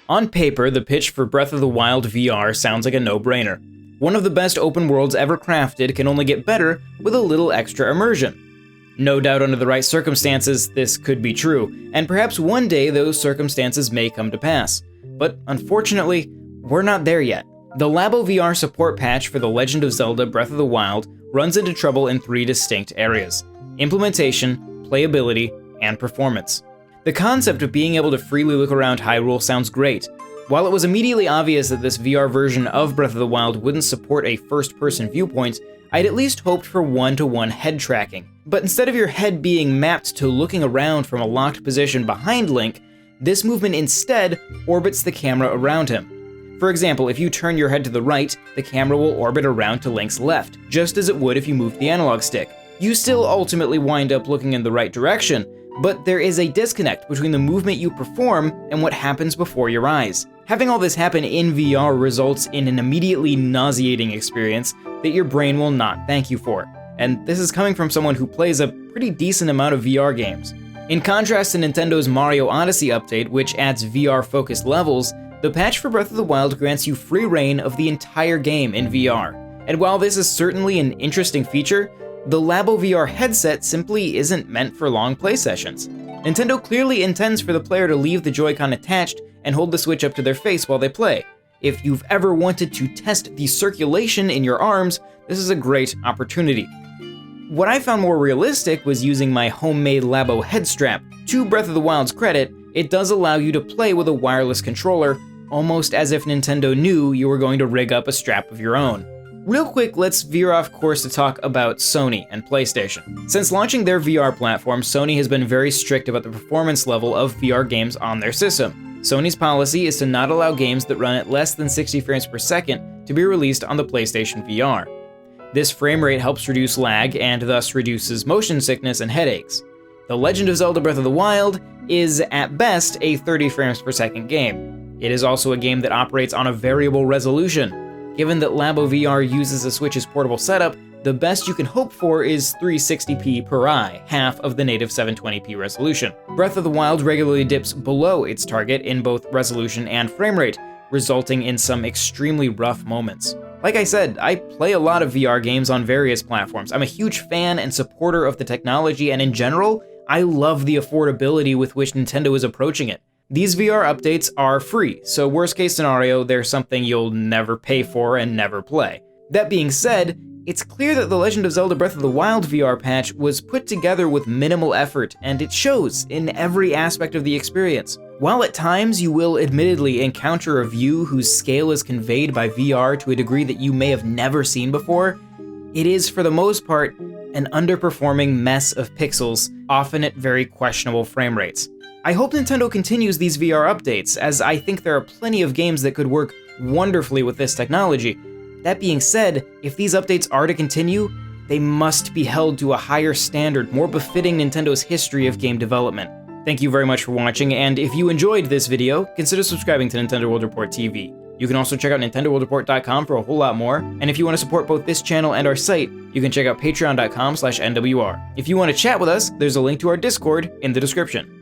On paper, the pitch for Breath of the Wild VR sounds like a no-brainer. One of the best open worlds ever crafted can only get better with a little extra immersion. No doubt under the right circumstances, this could be true, and perhaps one day those circumstances may come to pass. But unfortunately, we're not there yet. The Labo VR support patch for The Legend of Zelda Breath of the Wild runs into trouble in 3 distinct areas: implementation, playability, and performance. The concept of being able to freely look around Hyrule sounds great. While it was immediately obvious that this VR version of Breath of the Wild wouldn't support a first-person viewpoint, I'd at least hoped for one-to-one head tracking. But instead of your head being mapped to looking around from a locked position behind Link, this movement instead orbits the camera around him. For example, if you turn your head to the right, the camera will orbit around to Link's left, just as it would if you moved the analog stick. You still ultimately wind up looking in the right direction, but there is a disconnect between the movement you perform and what happens before your eyes. Having all this happen in VR results in an immediately nauseating experience that your brain will not thank you for. And this is coming from someone who plays a pretty decent amount of VR games. In contrast to Nintendo's Mario Odyssey update, which adds VR-focused levels, the patch for Breath of the Wild grants you free reign of the entire game in VR. And while this is certainly an interesting feature, the Labo VR headset simply isn't meant for long play sessions. Nintendo clearly intends for the player to leave the Joy-Con attached and hold the Switch up to their face while they play. If you've ever wanted to test the circulation in your arms, this is a great opportunity. What I found more realistic was using my homemade Labo head strap. To Breath of the Wild's credit, it does allow you to play with a wireless controller, almost as if Nintendo knew you were going to rig up a strap of your own. Real quick, let's veer off course to talk about Sony and PlayStation. Since launching their VR platform, Sony has been very strict about the performance level of VR games on their system. Sony's policy is to not allow games that run at less than 60 frames per second to be released on the PlayStation VR. This frame rate helps reduce lag and thus reduces motion sickness and headaches. The Legend of Zelda Breath of the Wild is, at best, a 30 frames per second game. It is also a game that operates on a variable resolution. Given that Labo VR uses the Switch's portable setup, the best you can hope for is 360p per eye, half of the native 720p resolution. Breath of the Wild regularly dips below its target in both resolution and frame rate, resulting in some extremely rough moments. Like I said, I play a lot of VR games on various platforms. I'm a huge fan and supporter of the technology, and in general, I love the affordability with which Nintendo is approaching it. These VR updates are free, so worst case scenario, they're something you'll never pay for and never play. That being said, it's clear that The Legend of Zelda Breath of the Wild VR patch was put together with minimal effort, and it shows in every aspect of the experience. While at times you will admittedly encounter a view whose scale is conveyed by VR to a degree that you may have never seen before, it is, for the most part, an underperforming mess of pixels, often at very questionable frame rates. I hope Nintendo continues these VR updates, as I think there are plenty of games that could work wonderfully with this technology. That being said, if these updates are to continue, they must be held to a higher standard, more befitting Nintendo's history of game development. Thank you very much for watching, and if you enjoyed this video, consider subscribing to Nintendo World Report TV. You can also check out NintendoWorldReport.com for a whole lot more, and if you want to support both this channel and our site, you can check out Patreon.com/NWR. If you want to chat with us, there's a link to our Discord in the description.